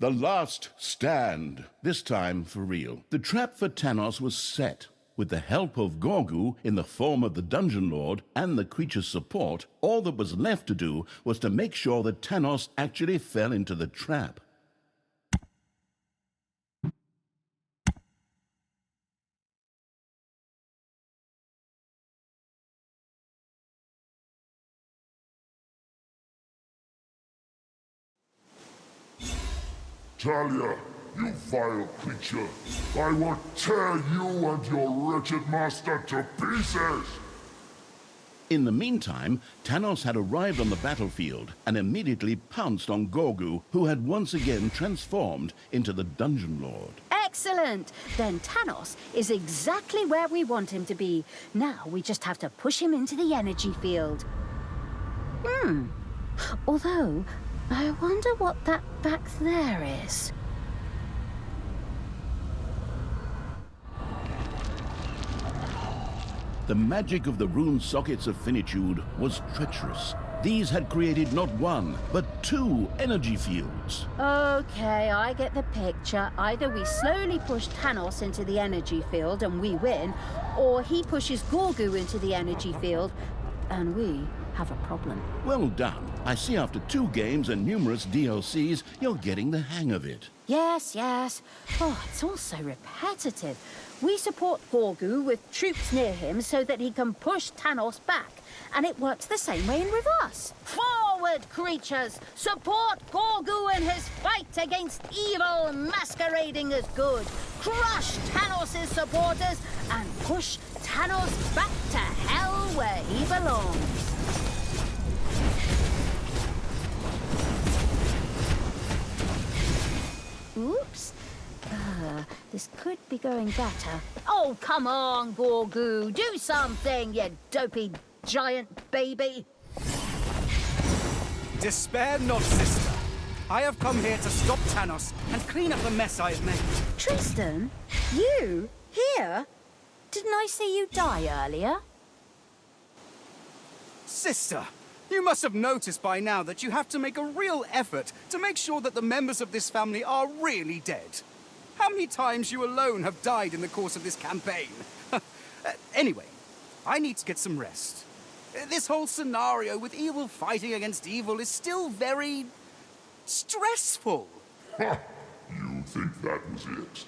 The last stand, this time for real. The trap for Tanos was set. With the help of Gorgu in the form of the Dungeon Lord and the creature's support, all that was left to do was to make sure that Tanos actually fell into the trap. Talia, you vile creature! I will tear you and your wretched master to pieces! In the meantime, Tanos had arrived on the battlefield and immediately pounced on Gorgu, who had once again transformed into the Dungeon Lord. Excellent! Then Tanos is exactly where we want him to be. Now we just have to push him into the energy field. Although, I wonder what that back there is. The magic of the rune sockets of finitude was treacherous. These had created not one, but 2 energy fields. Okay, I get the picture. Either we slowly push Tanos into the energy field and we win, or he pushes Gorgu into the energy field and we have a problem. Well done. I see after 2 games and numerous DLCs, you're getting the hang of it. Yes. Oh, it's all so repetitive. We support Gorgu with troops near him so that he can push Tanos back. And it works the same way in reverse. Forward, creatures! Support Gorgu in his fight against evil masquerading as good. Crush Tanos' supporters and push Tanos back to hell where he belongs. Oops. This could be going better. Oh, come on, Gorgu. Do something, you dopey giant baby. Despair not, sister. I have come here to stop Tanos and clean up the mess I have made. Tristan? You? Here? Didn't I see you die earlier? Sister, you must have noticed by now that you have to make a real effort to make sure that the members of this family are really dead. How many times you alone have died in the course of this campaign? Anyway, I need to get some rest. This whole scenario with evil fighting against evil is still very stressful. Ha! You think that was it?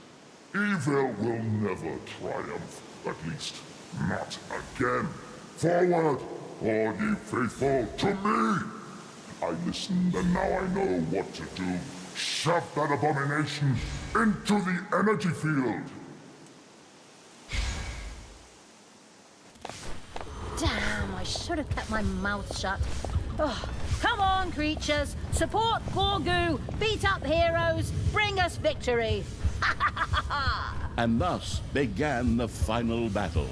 Evil will never triumph, at least not again. Forward, all ye faithful, to me! I listened and now I know what to do. Shove that abomination into the energy field. Damn, I should have kept my mouth shut. Oh, come on, creatures. Support Gorgu. Beat up heroes. Bring us victory. And thus began the final battle.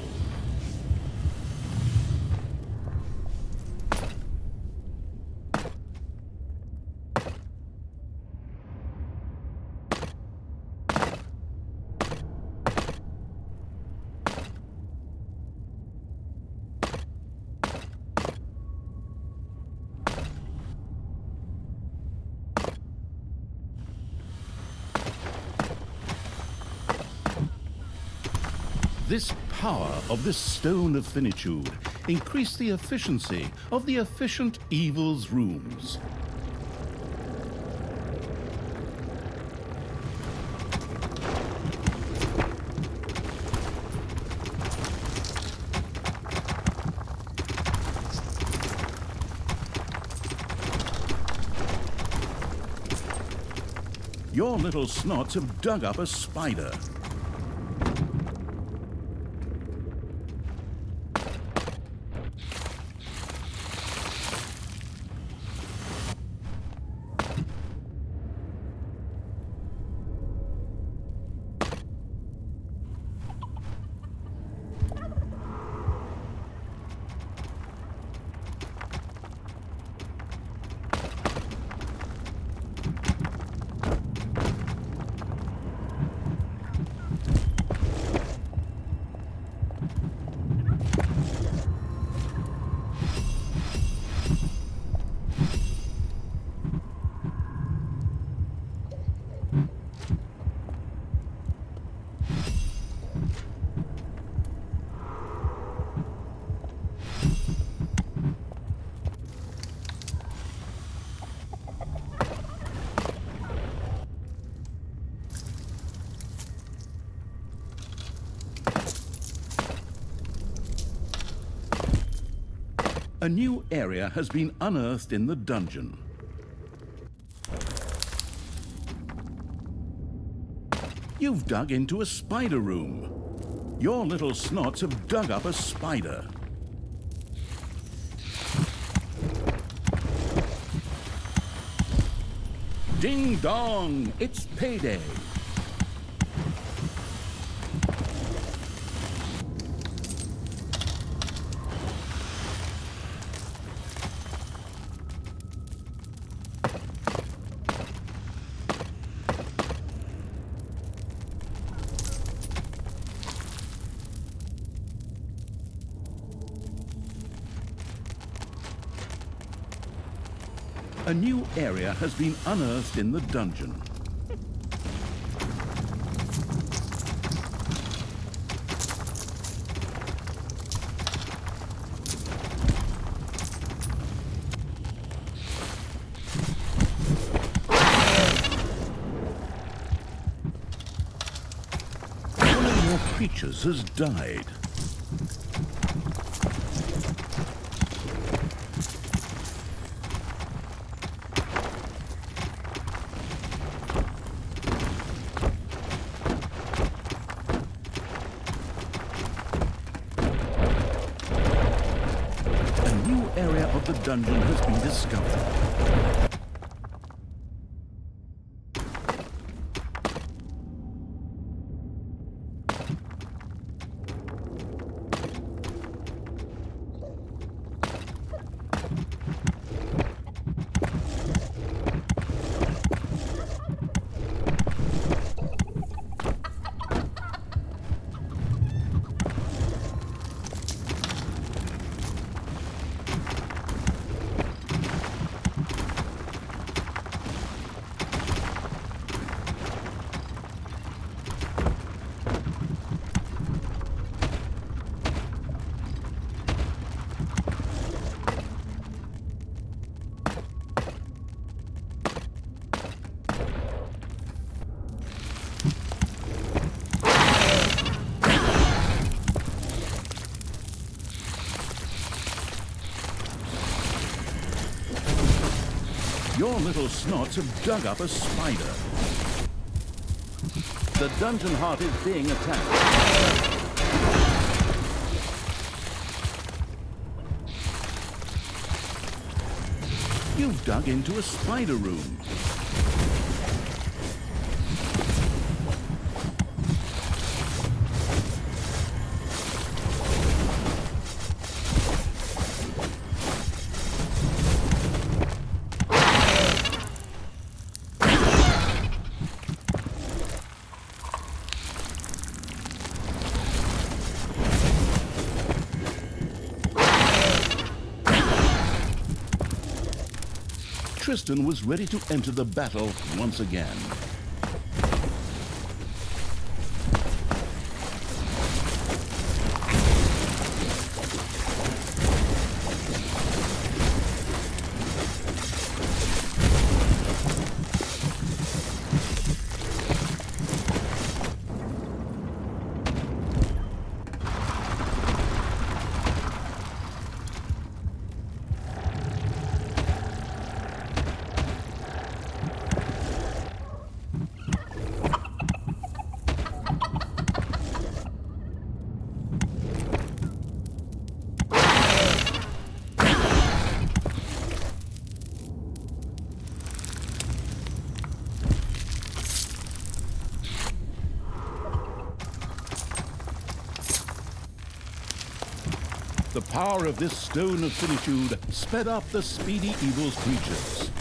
This power of this stone of finitude increased the efficiency of the efficient evil's rooms. Your little snots have dug up a spider. A new area has been unearthed in the dungeon. You've dug into a spider room. Your little snots have dug up a spider. Ding dong! It's payday! A new area has been unearthed in the dungeon. One of your creatures has died. The dungeon has been discovered. Your little snots have dug up a spider. The dungeon heart is being attacked. You've dug into a spider room. Tristan was ready to enter the battle once again. The power of this stone of finitude sped up the speedy evil's creatures.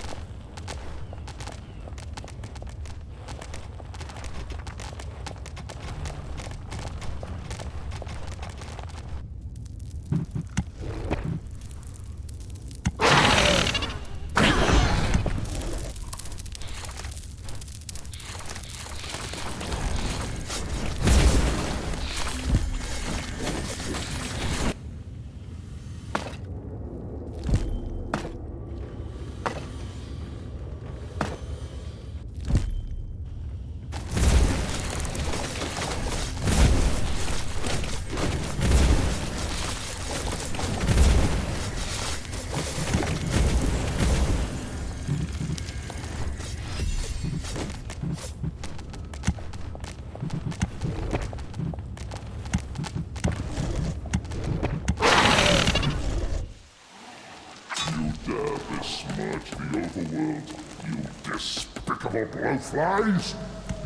world, you despicable blowflies!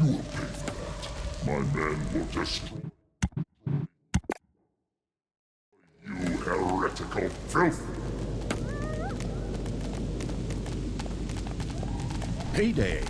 You will pay for that. My men will destroy you, heretical filth! Payday.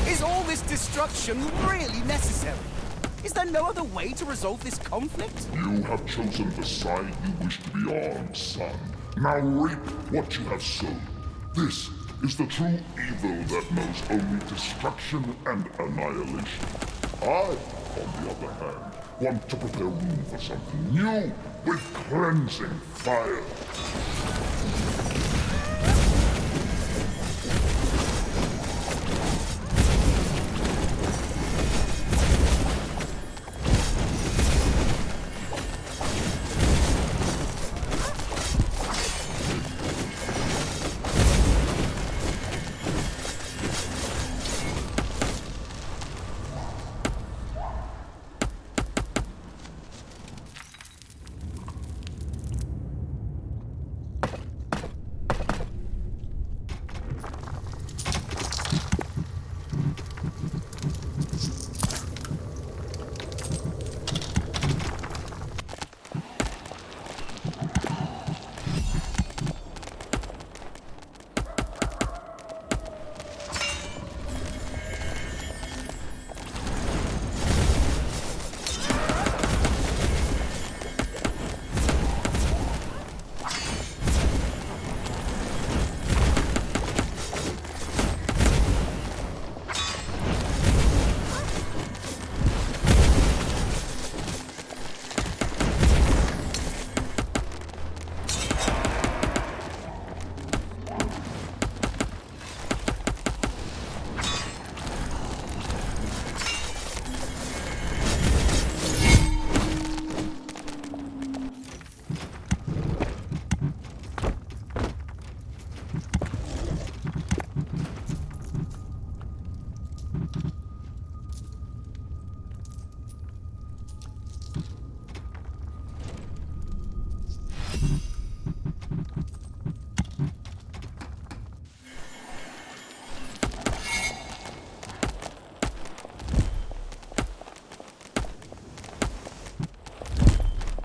Is all this destruction really necessary? Is there no other way to resolve this conflict? You have chosen the side you wish to be on, son. Now reap what you have sown. This is the true evil that knows only destruction and annihilation. I, on the other hand, want to prepare room for something new with cleansing fire.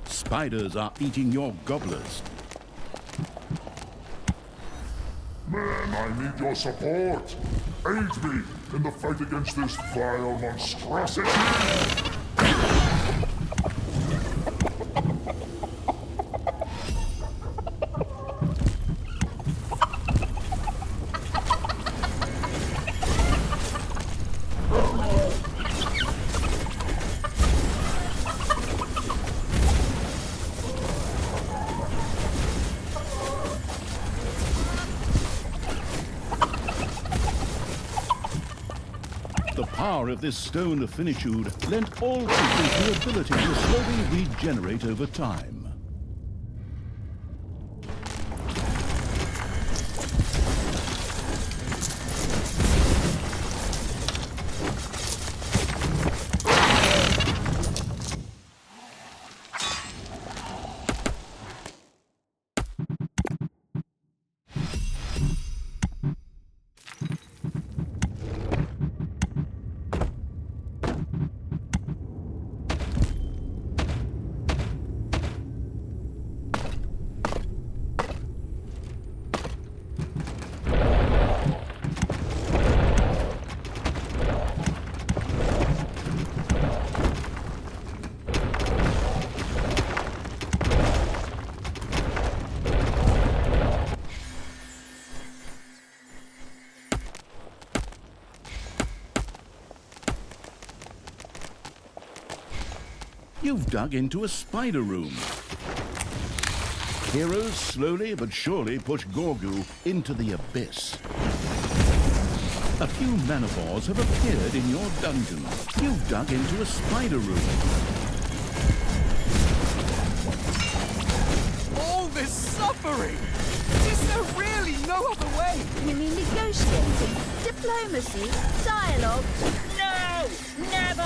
Spiders are eating your gobblers. Man, I need your support. Aid me in the fight against this vile monstrosity. The power of this stone of finitude lent all creatures the ability to slowly regenerate over time. You've dug into a spider room. Heroes slowly but surely push Gorgu into the abyss. A few manivores have appeared in your dungeon. You've dug into a spider room. All this suffering! Is there really no other way? You mean negotiating, diplomacy, dialogue? No! Never!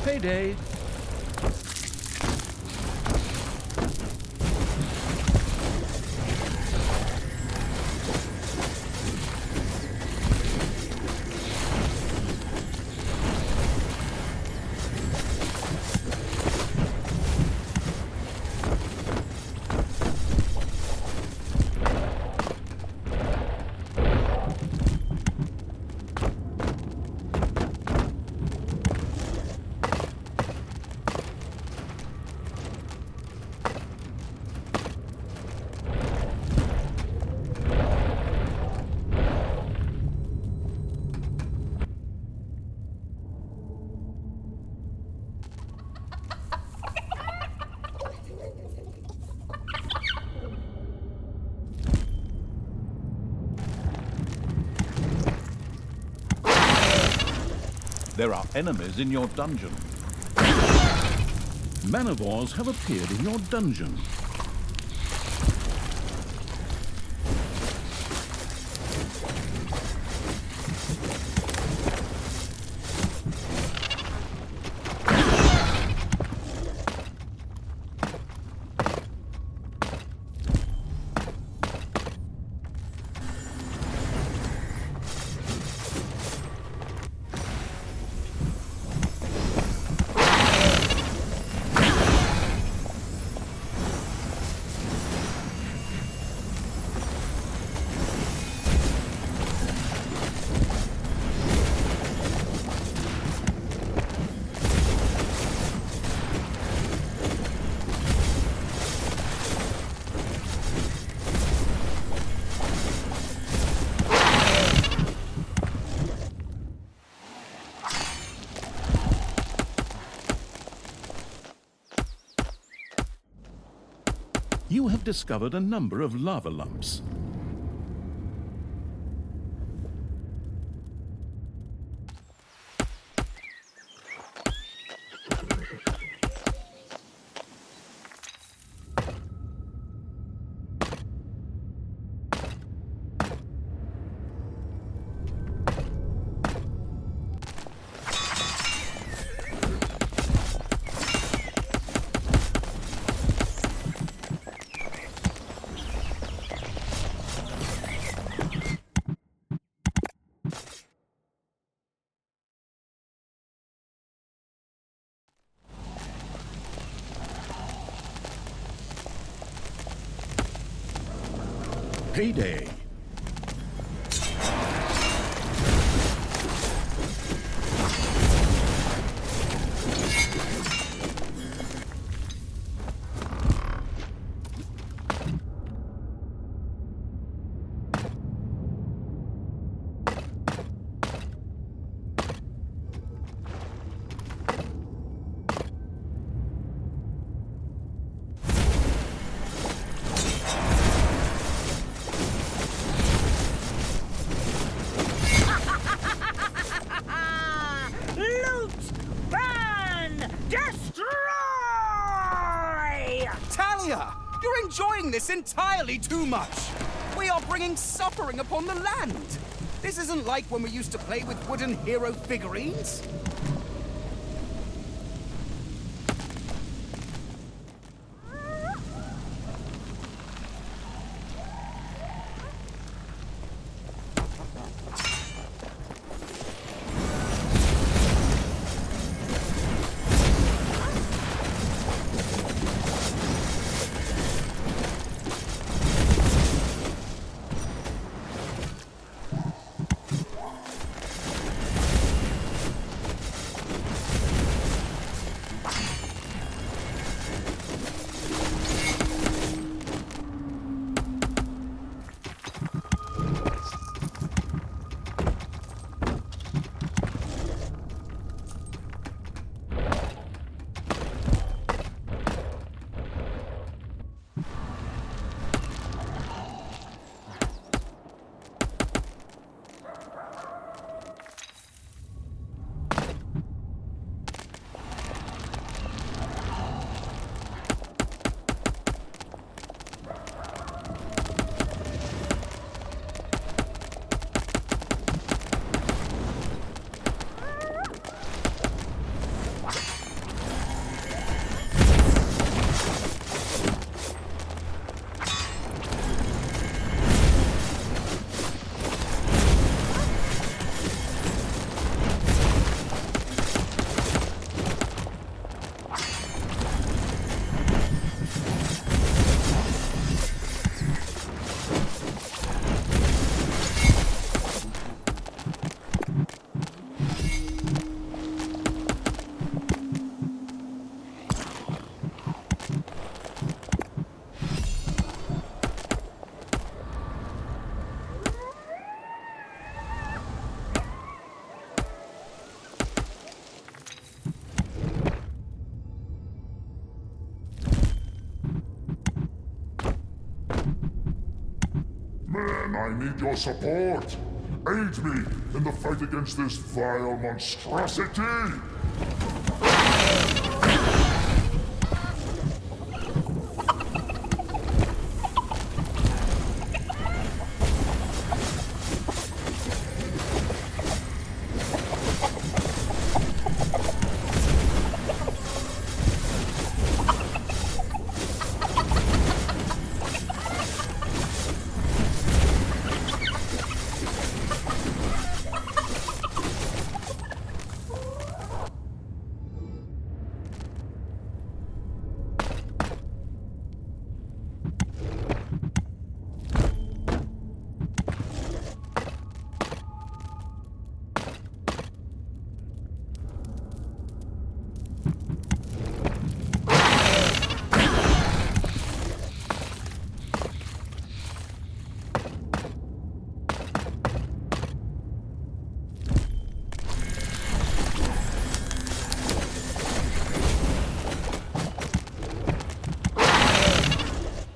Payday. There are enemies in your dungeon. Manivores have appeared in your dungeon. You have discovered a number of lava lumps. Payday. Talia! You're enjoying this entirely too much! We are bringing suffering upon the land! This isn't like when we used to play with wooden hero figurines! Men, I need your support. Aid me in the fight against this vile monstrosity!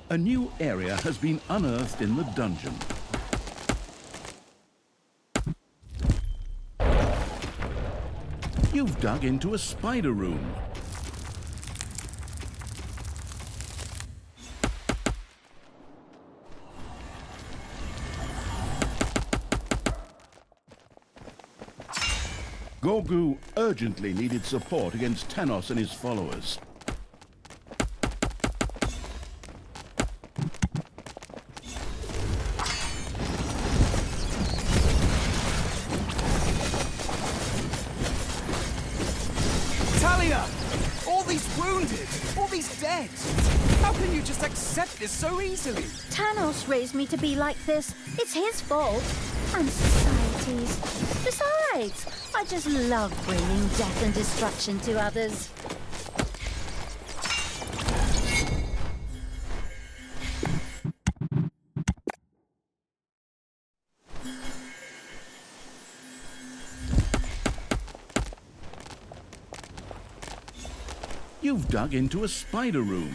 A new area has been unearthed in the dungeon. You've dug into a spider room. Gorgu urgently needed support against Tanos and his followers. Talia! All these wounded! All these dead! How can you just accept this so easily? Tanos raised me to be like this. It's his fault. And society's. Besides, I just love bringing death and destruction to others. You've dug into a spider room.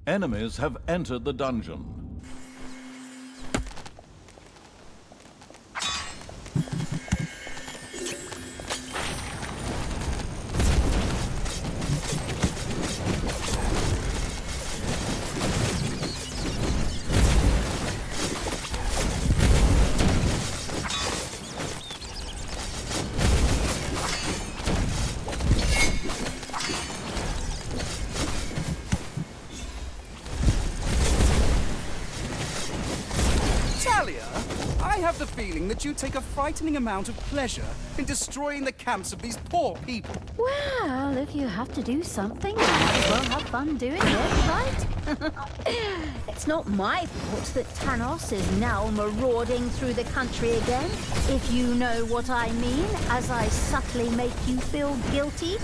Enemies have entered the dungeon. Talia, I have the feeling that you take a frightening amount of pleasure in destroying the camps of these poor people. Well, if you have to do something, you might as well have fun doing it, right? It's not my fault that Tanos is now marauding through the country again, if you know what I mean, as I subtly make you feel guilty.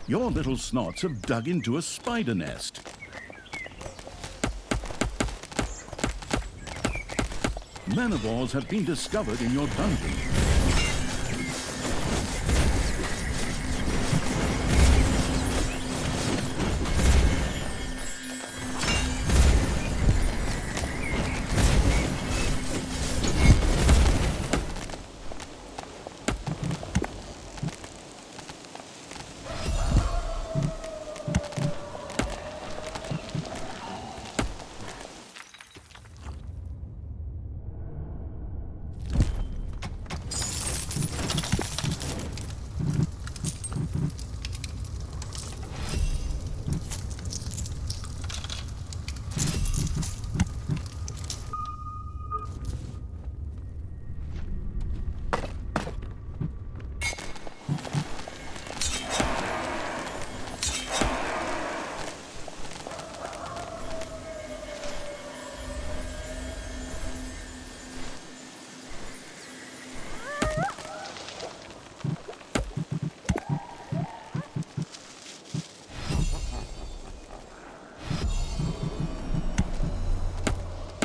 Your little snots have dug into a spider nest. Manivores have been discovered in your dungeon.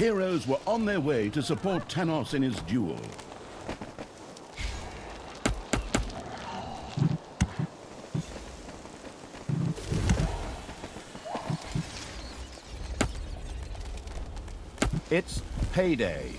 Heroes were on their way to support Tanos in his duel. It's payday.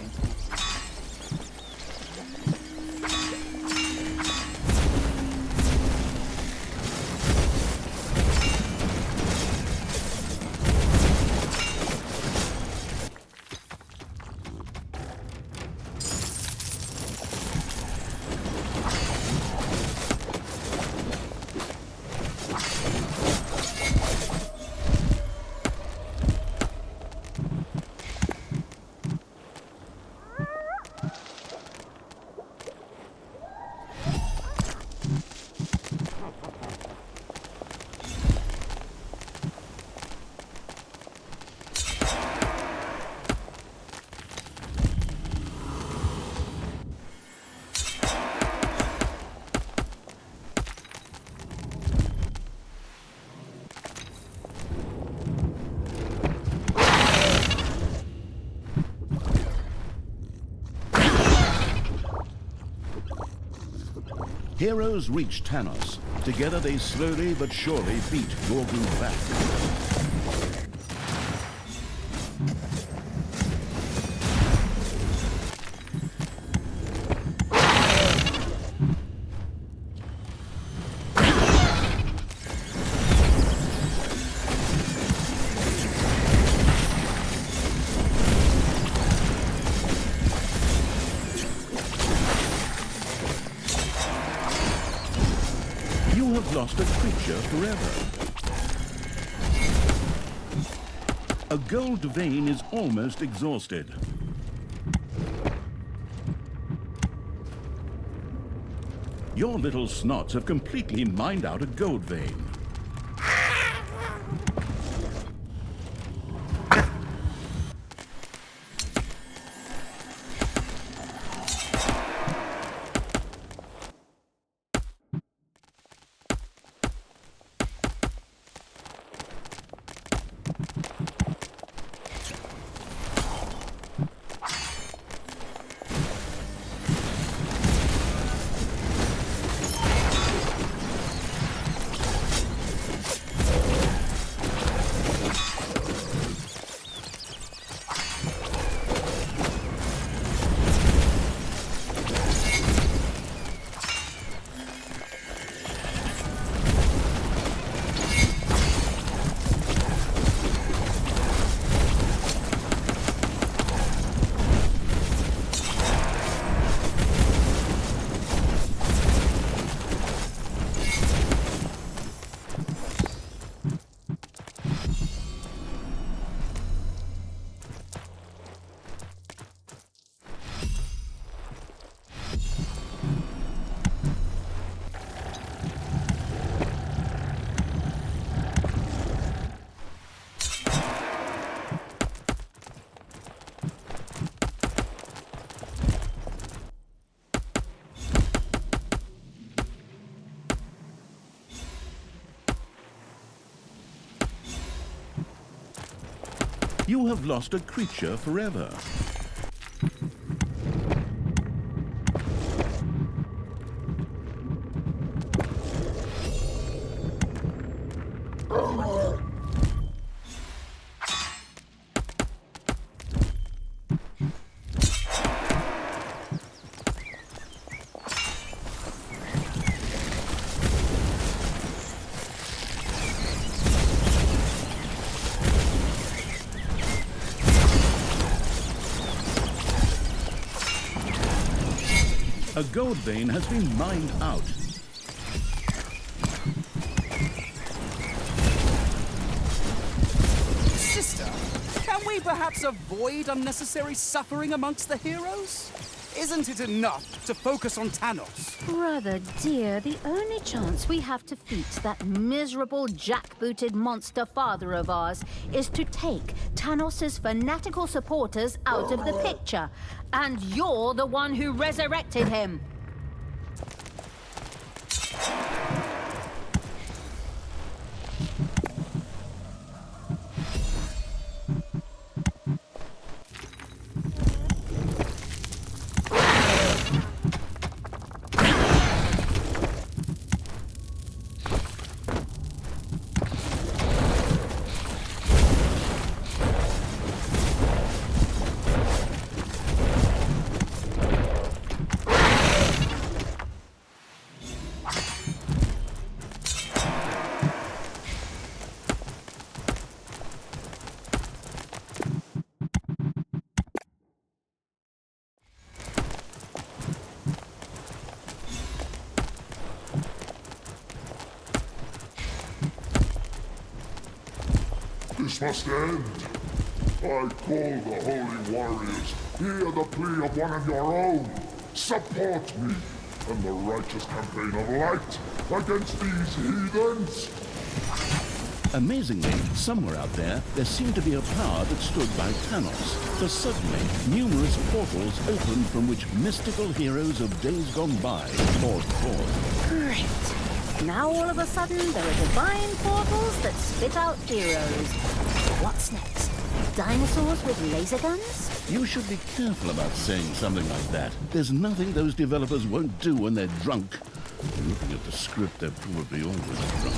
Heroes reach Tanos. Together they slowly but surely beat Gorgu back. You have lost a creature forever. A gold vein is almost exhausted. Your little snots have completely mined out a gold vein. you have lost a creature forever. A gold vein has been mined out. Sister, can we perhaps avoid unnecessary suffering amongst the heroes? Isn't it enough to focus on Tanos? Brother dear, the only chance we have to defeat that miserable jackbooted monster father of ours is to take Tanos' fanatical supporters out of the picture. And you're the one who resurrected him. This must end. I call the holy warriors. Hear the plea of one of your own. Support me in the righteous campaign of light against these heathens. Amazingly, somewhere out there seemed to be a power that stood by Tanos. For suddenly, numerous portals opened from which mystical heroes of days gone by poured forth. Great. Now all of a sudden there are divine portals that spit out heroes. What's next? Dinosaurs with laser guns? You should be careful about saying something like that. There's nothing those developers won't do when they're drunk. Looking at the script, they're probably always drunk.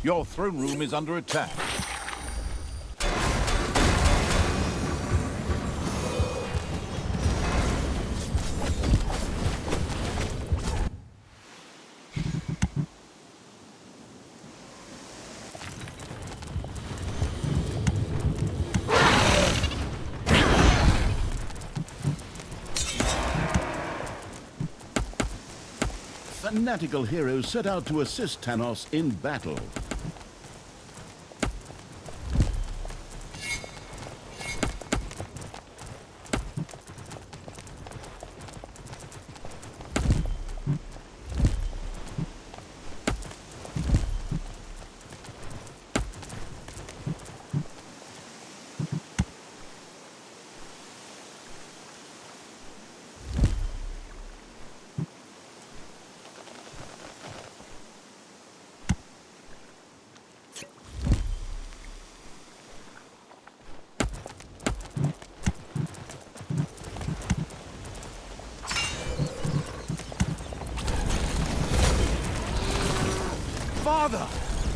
Your throne room is under attack. Fanatical heroes set out to assist Tanos in battle. Father,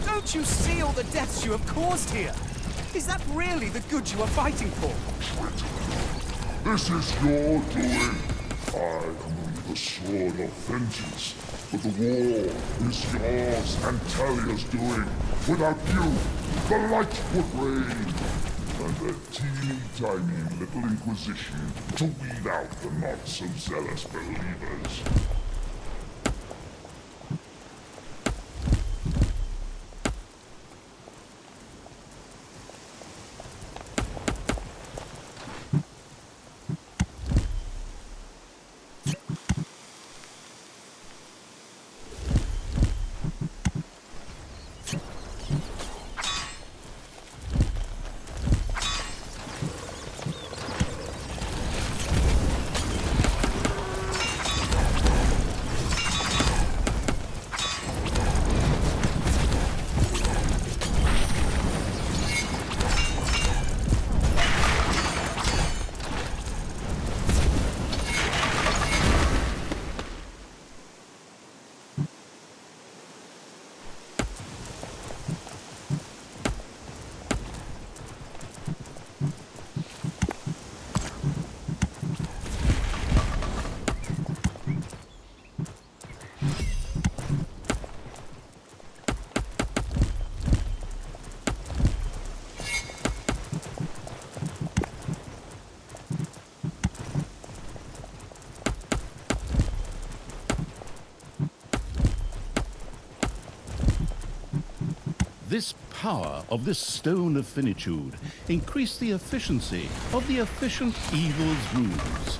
don't you see all the deaths you have caused here? Is that really the good you are fighting for? This is your doing. I am only the sword of vengeance, but the war is yours and Talia's doing. Without you, the light would reign, and a teeny-tiny little inquisition to weed out the not-so-zealous believers. This power of this stone of finitude increased the efficiency of the efficient evil's rules.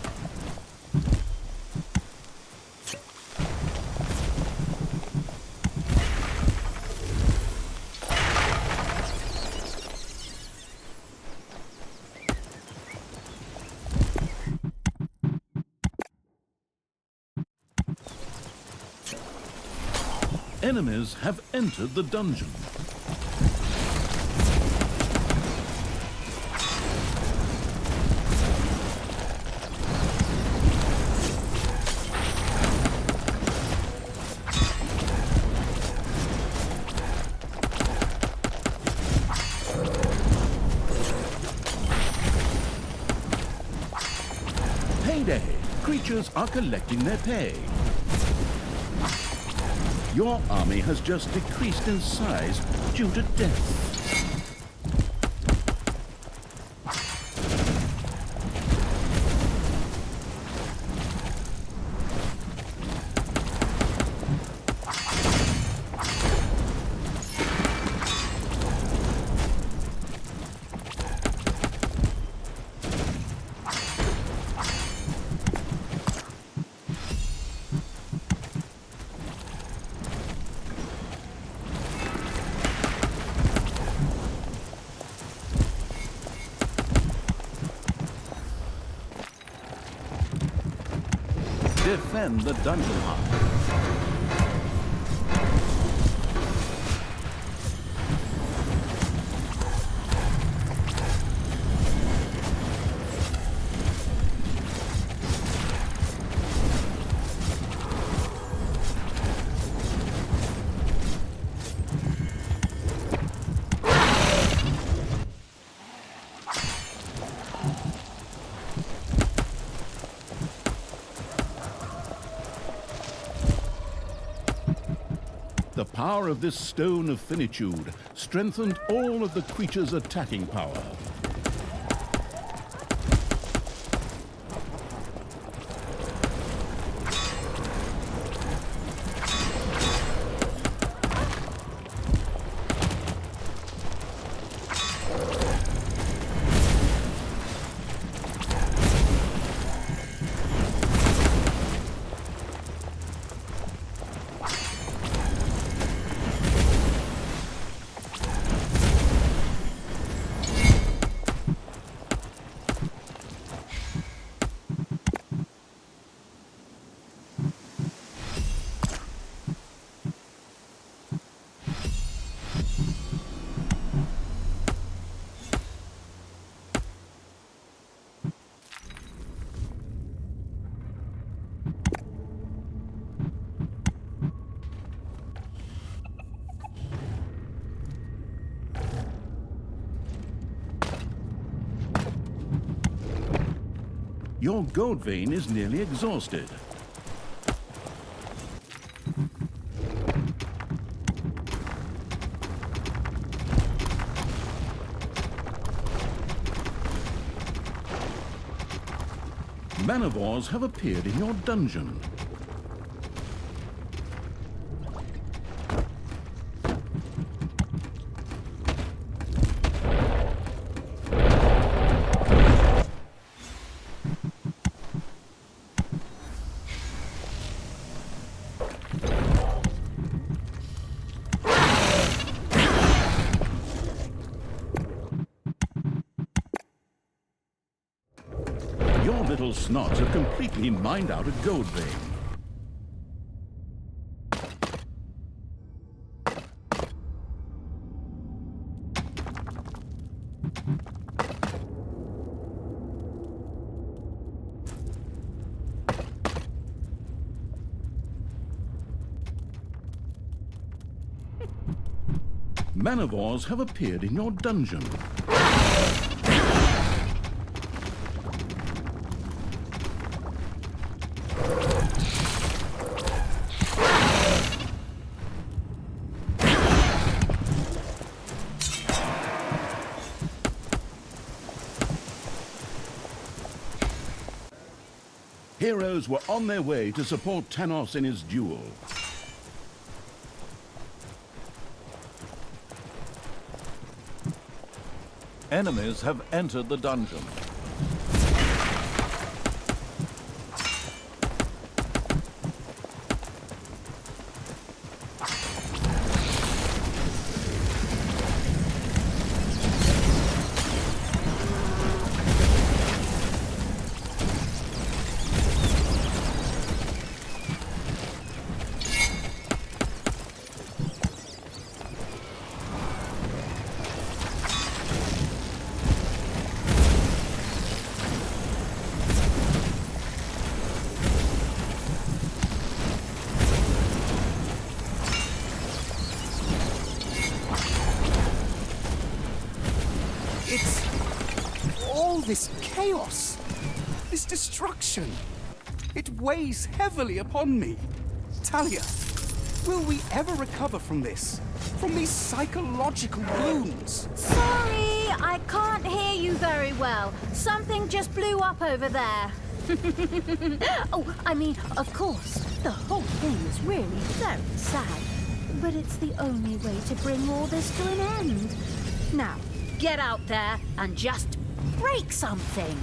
Enemies have entered the dungeon. Payday! Creatures are collecting their pay. Your army has just decreased in size due to death. Defend the dungeon heart. The power of this stone of finitude strengthened all of the creature's attacking power. Your gold vein is nearly exhausted. Manivores have appeared in your dungeon. Your little snots have completely mined out a gold vein. Manivores have appeared in your dungeon. Heroes were on their way to support Tanos in his duel. Enemies have entered the dungeon. This chaos, this destruction, it weighs heavily upon me. Talia, will we ever recover from this? From these psychological wounds? Sorry, I can't hear you very well. Something just blew up over there. Oh, I mean, of course, the whole thing is really very sad. But it's the only way to bring all this to an end. Now, get out there and just break something.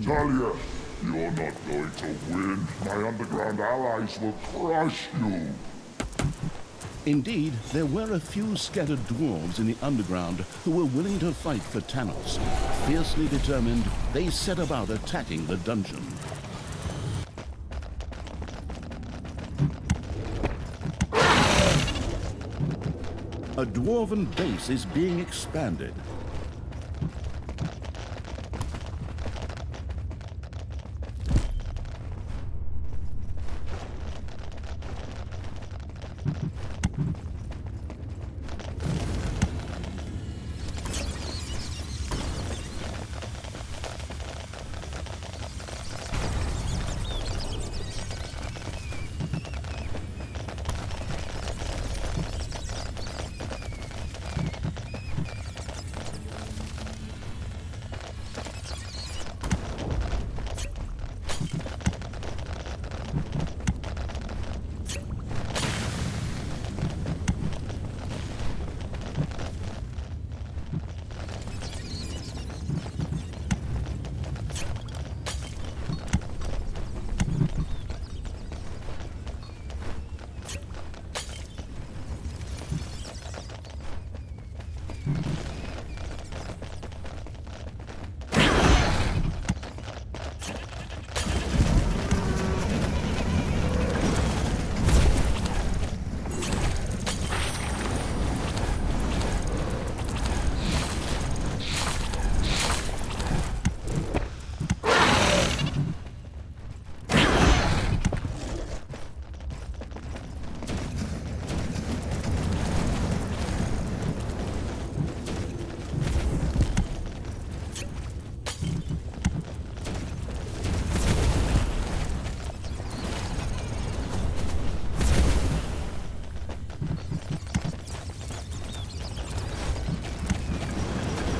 Talia, you're not going to win. My underground allies will crush you. Indeed, there were a few scattered dwarves in the underground who were willing to fight for Tanos. Fiercely determined, they set about attacking the dungeon. A dwarven base is being expanded.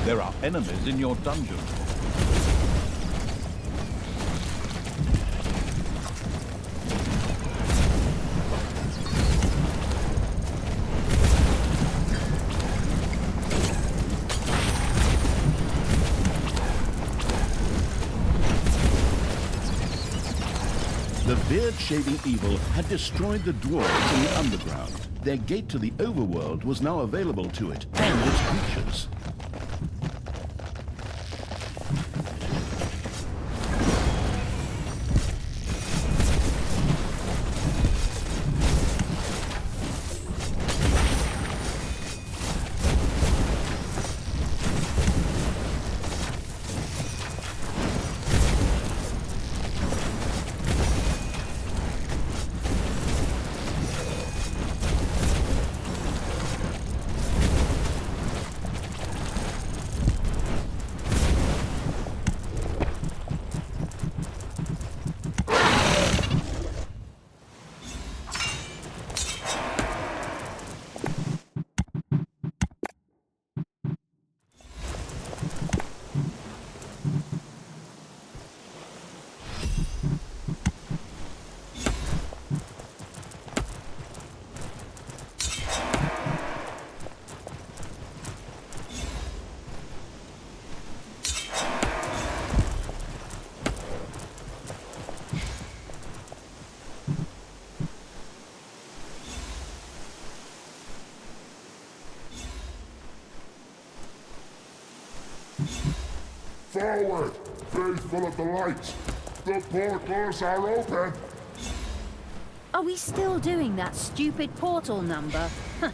There are enemies in your dungeon. The beard-shaving evil had destroyed the dwarves in the underground. Their gate to the overworld was now available to it and its creatures. Forward, faithful of the light! The portals are open! Are we still doing that stupid portal number? Huh.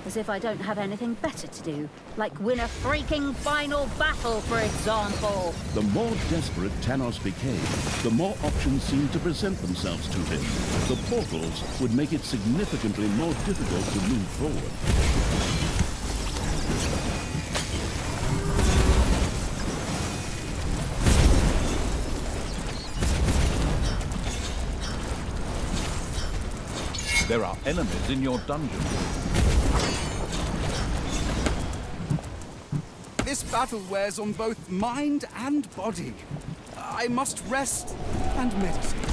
As if I don't have anything better to do. Like win a freaking final battle, for example. The more desperate Tanos became, the more options seemed to present themselves to him. The portals would make it significantly more difficult to move forward. There are enemies in your dungeon. This battle wears on both mind and body. I must rest and meditate.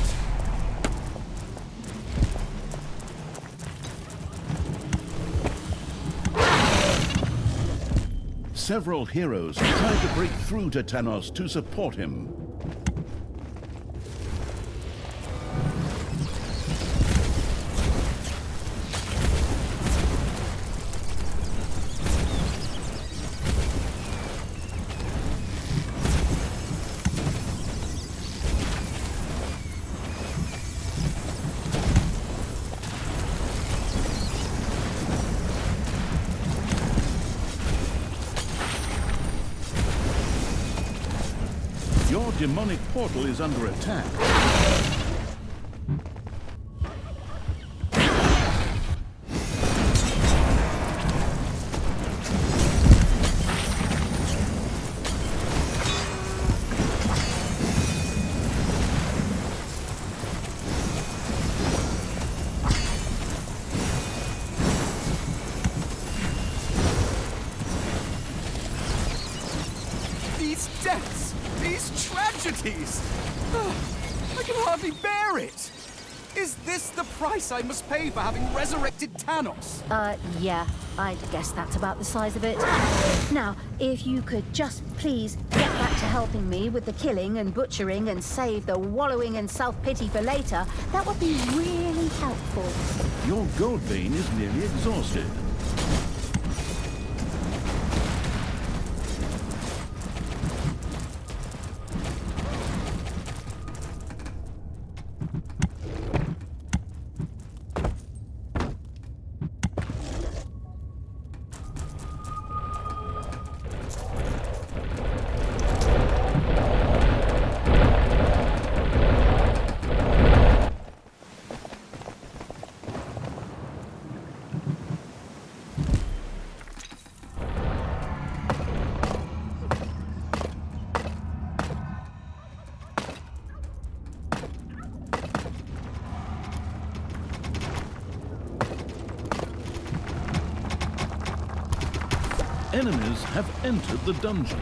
Several heroes tried to break through to Tanos to support him. Your demonic portal is under attack. These deaths! These tragedies! I can hardly bear it! Is this the price I must pay for having resurrected Tanos? Yeah, I'd guess that's about the size of it. Now, if you could just please get back to helping me with the killing and butchering and save the wallowing in self-pity for later, that would be really helpful. Your gold vein is nearly exhausted. enemies have entered the dungeon.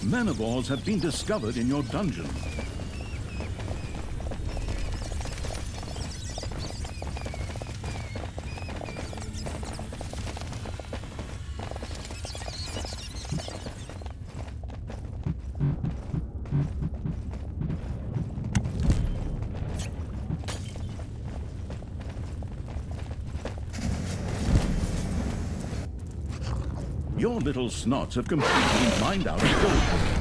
Manivores have been discovered in your dungeon. Your little snots have completely mined out a gold.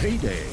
Payday.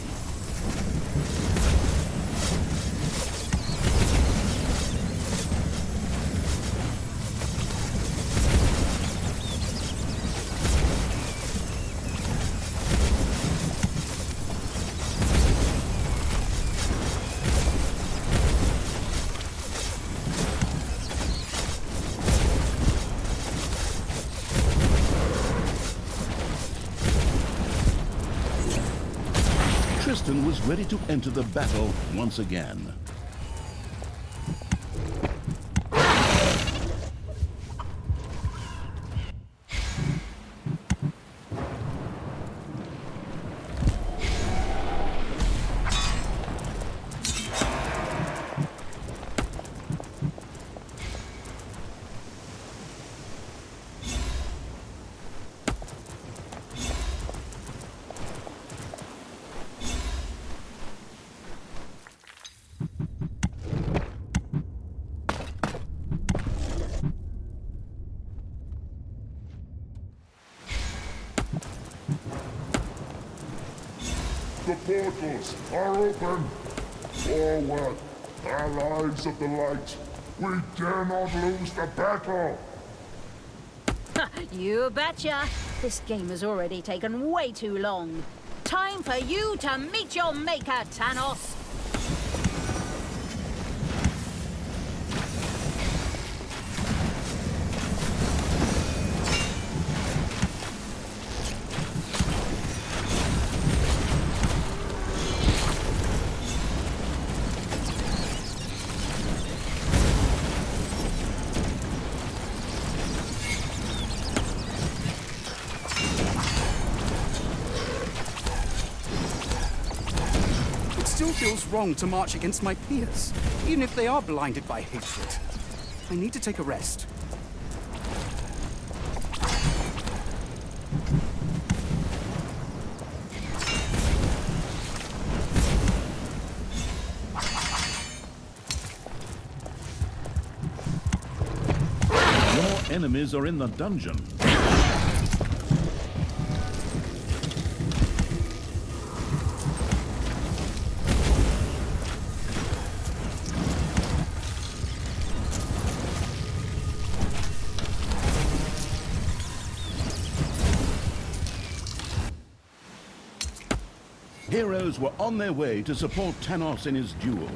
Tristan was ready to enter the battle once again. The portals are open! Forward, allies of the light! We dare not lose the battle! You betcha! This game has already taken way too long. Time for you to meet your maker, Tanos! It still feels wrong to march against my peers, even if they are blinded by hatred. I need to take a rest. Your enemies are in the dungeon. Heroes were on their way to support Tanos in his duel.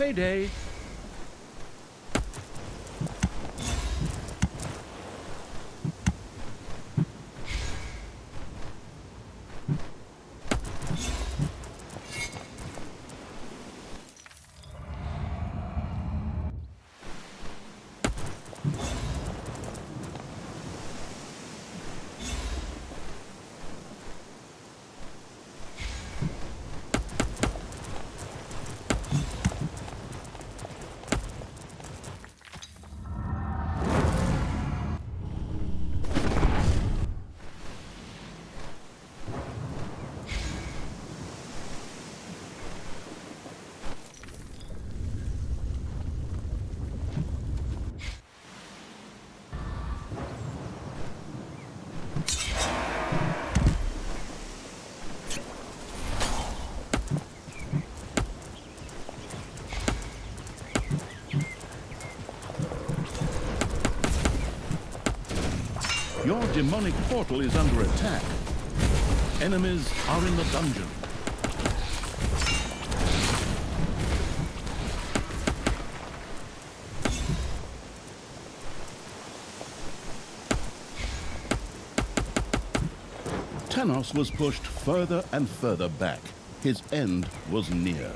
payday. Your demonic portal is under attack. Enemies are in the dungeon. Tanos was pushed further and further back. His end was near.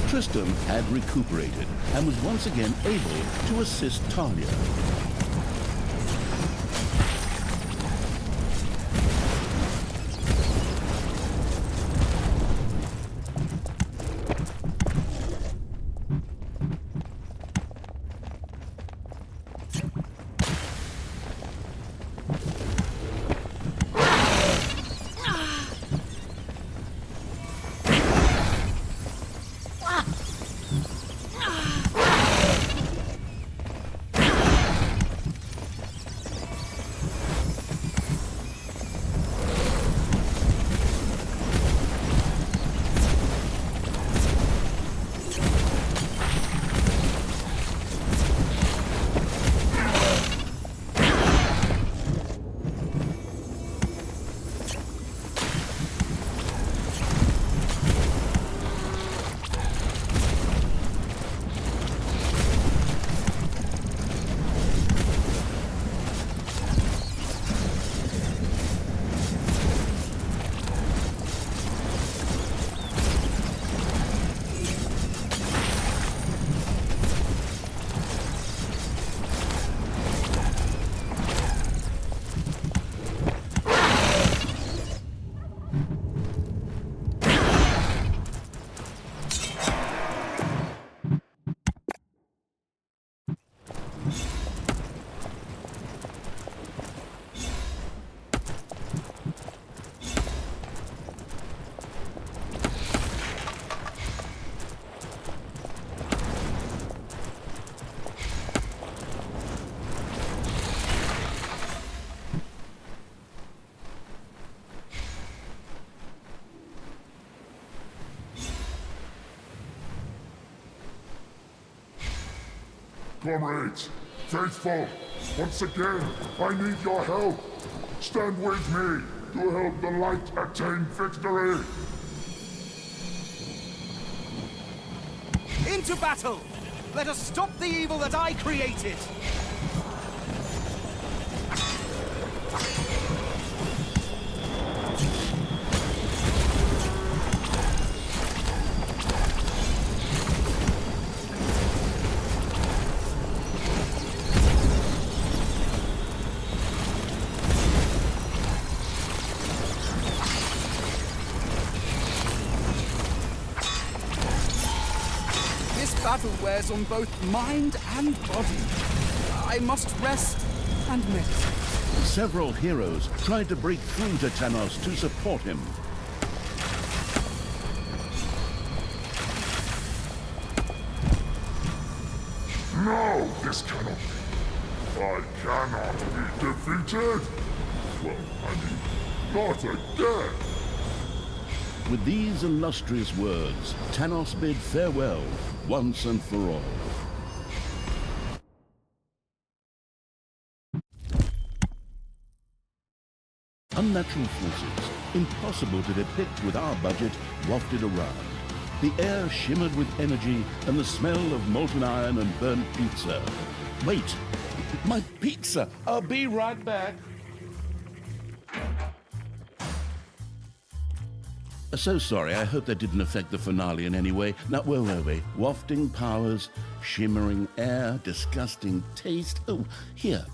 Tristram had recuperated and was once again able to assist Talia. Comrades, faithful, once again, I need your help. Stand with me to help the light attain victory. Into battle! Let us stop the evil that I created! Battle wears on both mind and body. I must rest and meditate. Several heroes tried to break through to Tanos to support him. No, this cannot be. I cannot be defeated. Well, I mean, not again. With these illustrious words, Tanos bid farewell once and for all. Unnatural forces, impossible to depict with our budget, wafted around. The air shimmered with energy and the smell of molten iron and burnt pizza. Wait! My pizza! I'll be right back. So sorry, I hope that didn't affect the finale in any way. Now, where were we? Wafting powers, shimmering air, disgusting taste. Oh, here.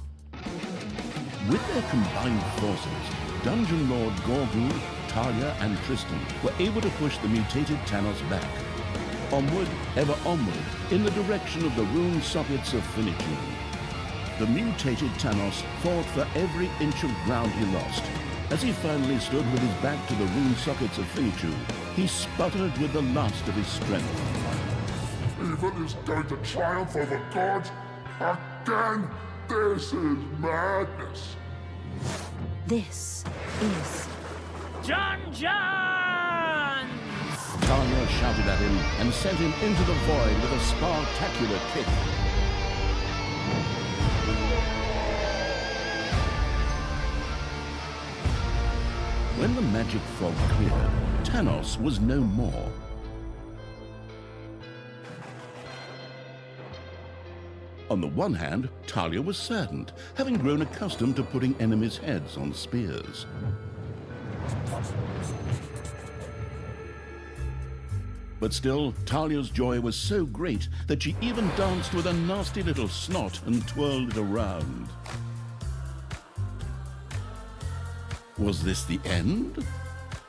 With their combined forces, Dungeon Lord Gorgu, Talia, and Tristan were able to push the mutated Tanos back. Onward, ever onward, in the direction of the rune sockets of finitude. The mutated Tanos fought for every inch of ground he lost. As he finally stood with his back to the rune sockets of finitude, he sputtered with the last of his strength. Evil is going to triumph over God again? This is madness. This is Dungeons! Talia shouted at him and sent him into the void with a spectacular kick. When the magic fog cleared, Tanos was no more. On the one hand, Talia was saddened, having grown accustomed to putting enemies' heads on spears. But still, Talia's joy was so great that she even danced with a nasty little snot and twirled it around. Was this the end?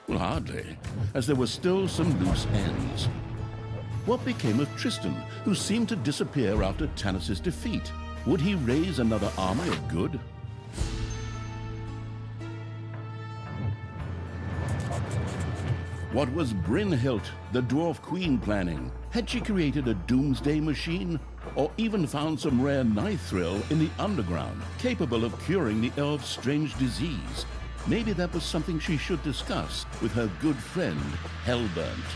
Well, hardly, as there were still some loose ends. What became of Tristan, who seemed to disappear after Tanos' defeat? Would he raise another army of good? What was Brynhild, the dwarf queen, planning? Had she created a doomsday machine? Or even found some rare nithril in the underground, capable of curing the elf's strange disease? Maybe that was something she should discuss with her good friend, Hellburnt.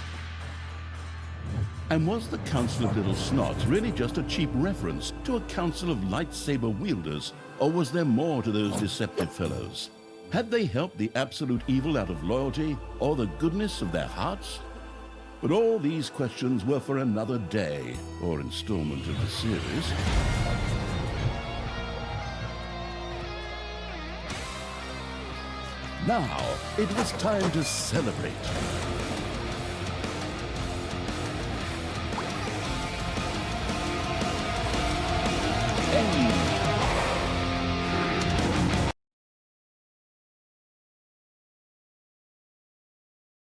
And was the Council of Little Snots really just a cheap reference to a council of lightsaber wielders? Or was there more to those deceptive fellows? Had they helped the absolute evil out of loyalty or the goodness of their hearts? But all these questions were for another day or installment of the series. Now, it was time to celebrate. Hey!